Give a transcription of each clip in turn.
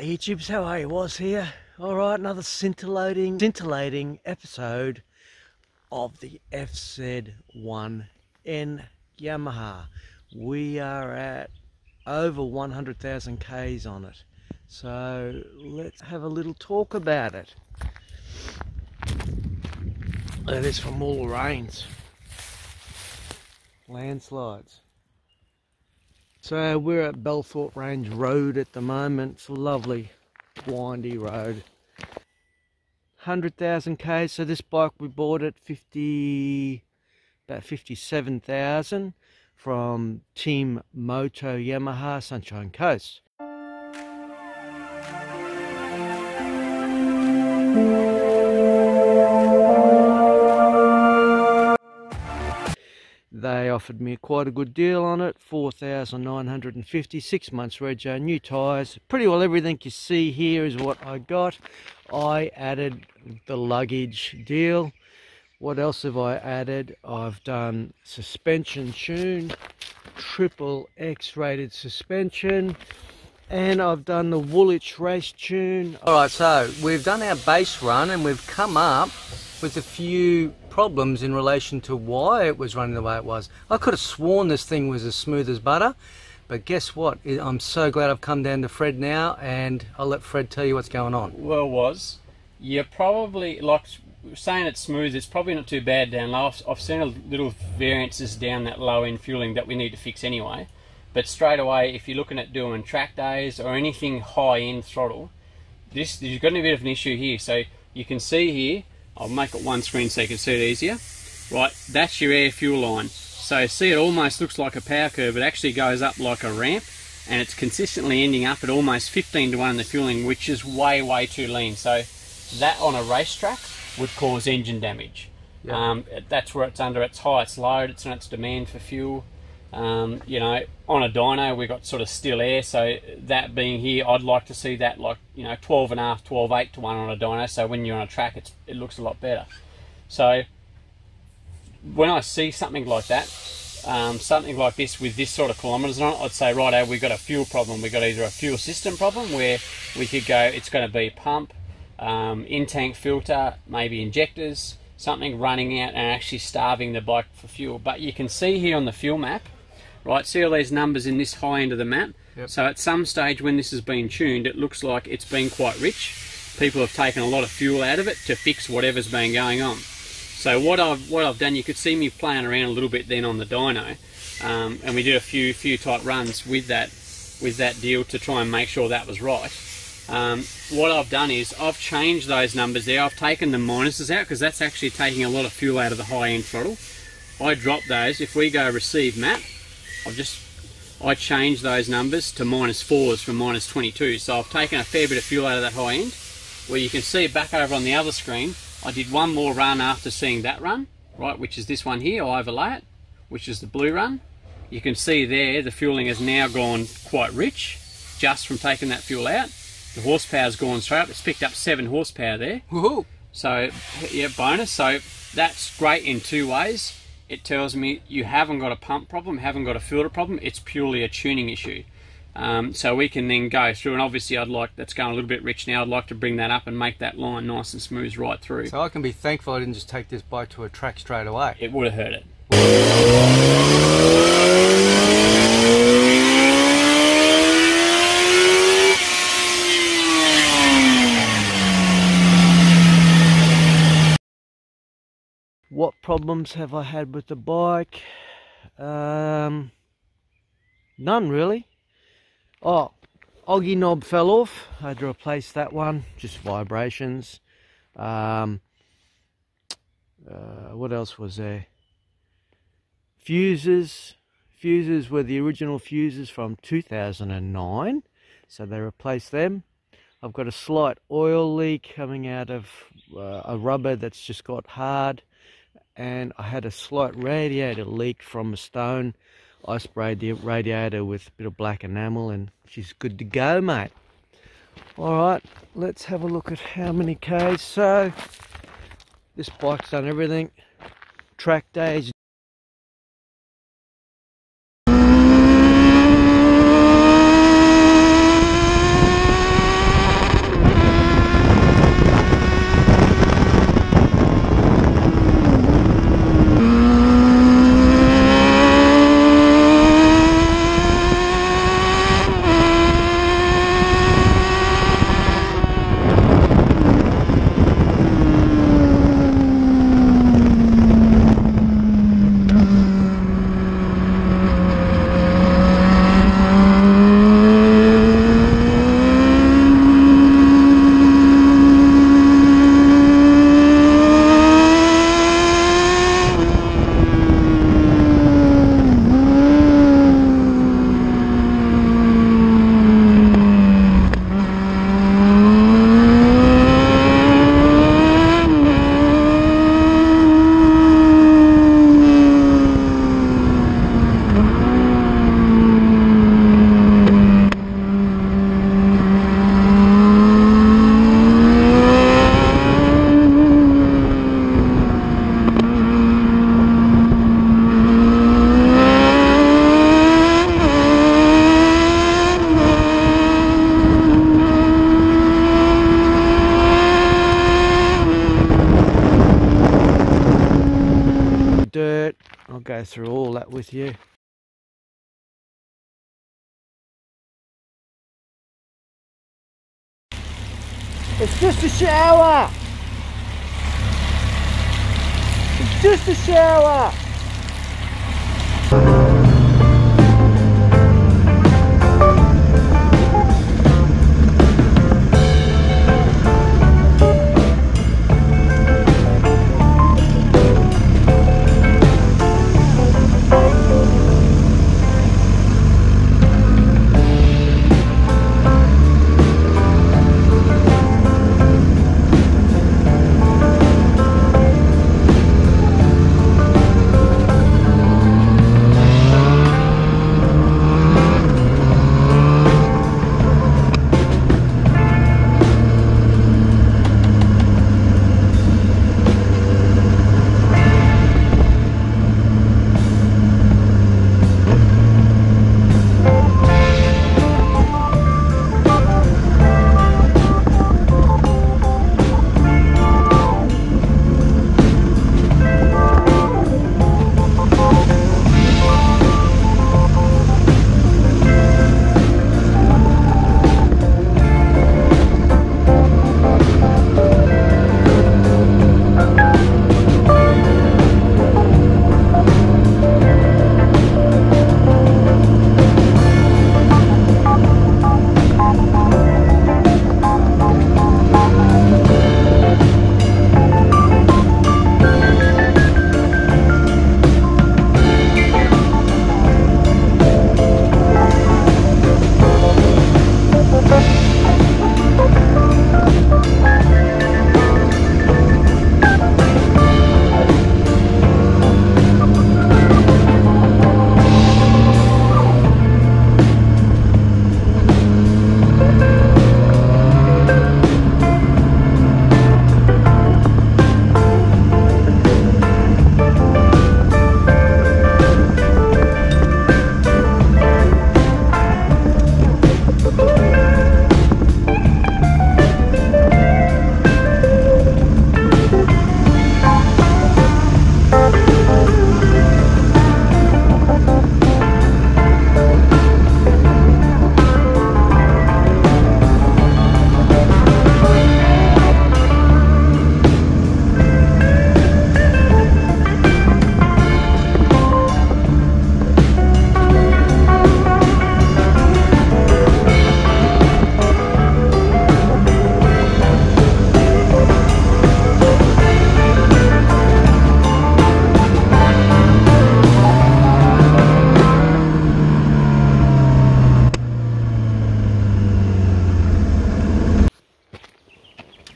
G'day YouTubes, how are you? Was here. Alright, another scintillating episode of the FZ-1n Yamaha. We are at over 100,000 Ks on it. So let's have a little talk about it. Look at this from all the rains. Landslides. So we're at Belthorpe Range Road at the moment. It's a lovely windy road. 100,000 Ks. So this bike we bought at about 57,000 from Team Moto Yamaha Sunshine Coast. They offered me quite a good deal on it, 4,950, 6 months rego, new tyres. Pretty well everything you see here is what I got. I added the luggage deal. What else have I added? I've done suspension tune, triple X rated suspension, and I've done the Woolwich race tune. Alright, so we've done our base run and we've come up with a few problems in relation to why it was running the way it was. I could have sworn this thing was as smooth as butter, but guess what? I'm so glad I've come down to Fred now, and I'll let Fred tell you what's going on. Well, you're probably, like saying it's smooth, it's probably not too bad down low. I've seen a little variances down that low end fueling that we need to fix anyway. But straight away, if you're looking at doing track days or anything high end throttle, you've got a bit of an issue here. So you can see here, I'll make it one screen so you can see it easier. Right, that's your air fuel line. So see, it almost looks like a power curve. It actually goes up like a ramp, and it's consistently ending up at almost 15 to 1 in the fueling, which is way too lean. So that on a racetrack would cause engine damage. Yep. That's where it's under its highest load, it's on its demand for fuel. You know, on a dyno we've got sort of still air, so that being here, I'd like to see that like, you know, 12.5, 12.8 to 1 on a dyno, so when you're on a track it looks a lot better. So when I see something like that, something like this with this sort of kilometres on it, I'd say, righto, we've got a fuel problem. We've got either a fuel system problem where we could go, it's going to be pump, in-tank filter, maybe injectors, something running out and actually starving the bike for fuel. But you can see here on the fuel map, right, see all these numbers in this high end of the map? Yep. So at some stage when this has been tuned, it looks like it's been quite rich. People have taken a lot of fuel out of it to fix whatever's been going on. So what I've done, you could see me playing around a little bit then on the dyno, and we did a few tight runs with that deal to try and make sure that was right. What I've done is I've changed those numbers there. I've taken the minuses out because that's actually taking a lot of fuel out of the high end throttle. I drop those. If we go receive map, I changed those numbers to -4s from -22. So I've taken a fair bit of fuel out of that high end. Where you can see back over on the other screen, I did one more run after seeing that run, right, which is this one here. I overlay it, which is the blue run. You can see there the fueling has now gone quite rich just from taking that fuel out. The horsepower's gone straight up. It's picked up 7 horsepower there. Woohoo! So yeah, bonus. So that's great in two ways. It tells me you haven't got a pump problem, haven't got a filter problem. It's purely a tuning issue. So we can then go through, and obviously that's going a little bit rich now. I'd like to bring that up and make that line nice and smooth right through. So I can be thankful I didn't just take this bike to a track straight away. It would have hurt it. What problems have I had with the bike? None really. Oh, Oggy knob fell off. I had to replace that one. Just vibrations. What else was there? Fuses. Fuses were the original fuses from 2009. So they replaced them. I've got a slight oil leak coming out of a rubber that's just got hard. And I had a slight radiator leak from a stone. I sprayed the radiator with a bit of black enamel and she's good to go, mate. Alright, let's have a look at how many Ks. So, this bike's done everything. Track days. go through all that with you. It's just a shower! It's just a shower!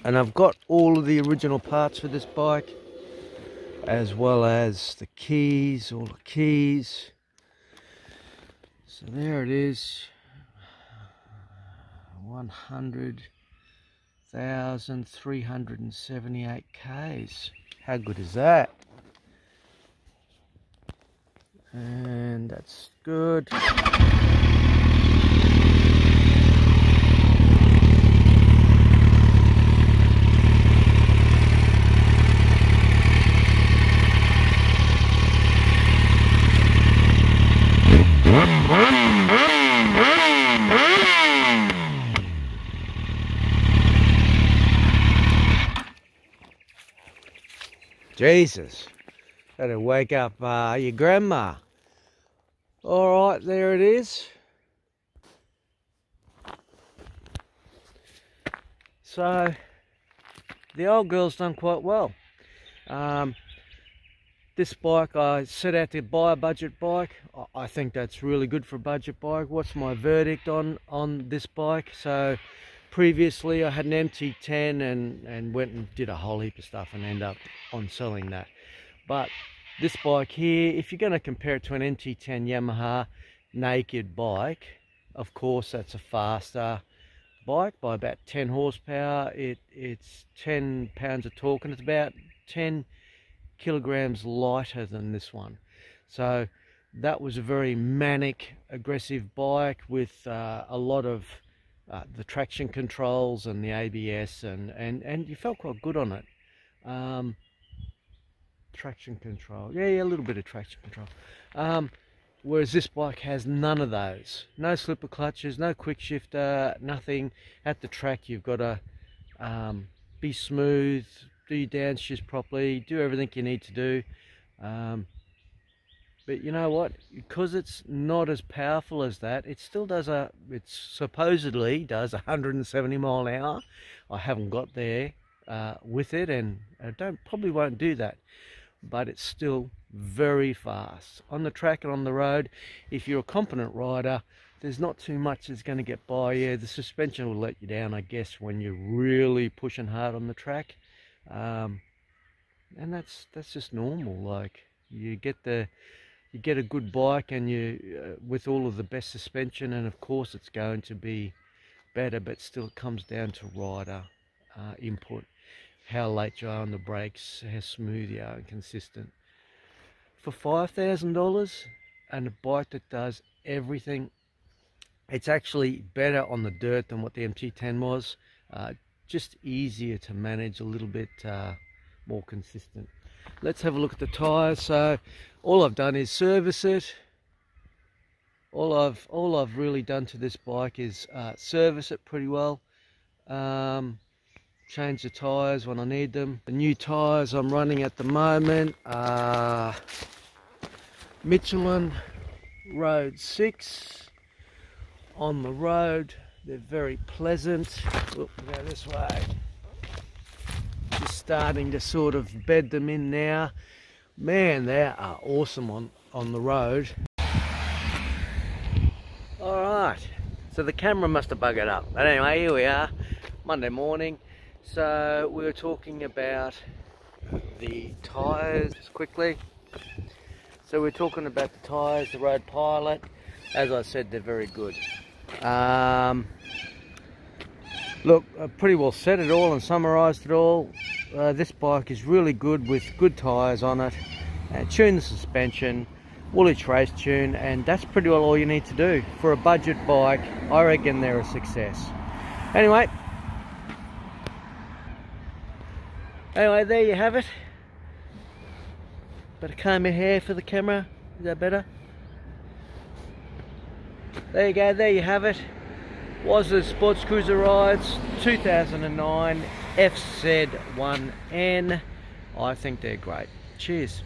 And I've got all of the original parts for this bike, as well as the keys, all the keys. So there it is, 100,378 Ks. How good is that? And that's good. Jesus, that'll wake up your grandma. All right, there it is. So the old girl's done quite well. This bike, I set out to buy a budget bike. I think that's really good for a budget bike. What's my verdict on this bike? So previously I had an MT-10 and went and did a whole heap of stuff and ended up on selling that. But this bike here, if you're going to compare it to an MT-10 Yamaha naked bike, of course that's a faster bike by about 10 horsepower. It's 10 pounds of torque, and it's about 10 kilograms lighter than this one. So that was a very manic, aggressive bike with a lot of the traction controls and the ABS, and you felt quite good on it. traction control. Yeah, a little bit of traction control. Whereas this bike has none of those. No slipper clutches, no quick shifter, nothing. At the track you've got to be smooth, do your downshifts properly, do everything you need to do. But you know what, because it's not as powerful as that, it still does it supposedly does 170 mile an hour. I haven't got there with it, and I probably won't do that, but it's still very fast on the track and on the road. If you're a competent rider, there's not too much that's going to get by you. The suspension will let you down, I guess, when you're really pushing hard on the track, and that's just normal. Like, you get a good bike, and you with all of the best suspension, and of course it's going to be better, but still it comes down to rider input, how late you are on the brakes, how smooth you are and consistent. For $5,000 and a bike that does everything, it's actually better on the dirt than what the MT-10 was. Just easier to manage, a little bit more consistent. Let's have a look at the tyres. So all I've done is service it. All I've really done to this bike is service it pretty well. Change the tyres when I need them. The new tyres I'm running at the moment are Michelin Road 6 on the road. They're very pleasant. Look, go this way. Just starting to sort of bed them in now. Man, they are awesome on the road. Alright, so the camera must have buggered up. But anyway, here we are, Monday morning. So we were talking about the tyres just quickly. So we're talking about the tyres, the Road Pilot. As I said, they're very good. Look, I pretty well said it all and summarised it all. This bike is really good with good tyres on it. Tune the suspension, Woolwich race tune, and that's pretty well all you need to do. For a budget bike, I reckon they're a success. Anyway, there you have it. Better comb your hair for the camera. Is that better? There you go, there you have it. Was the Sports Cruiser Rides 2009 FZ-1n. I think they're great. Cheers.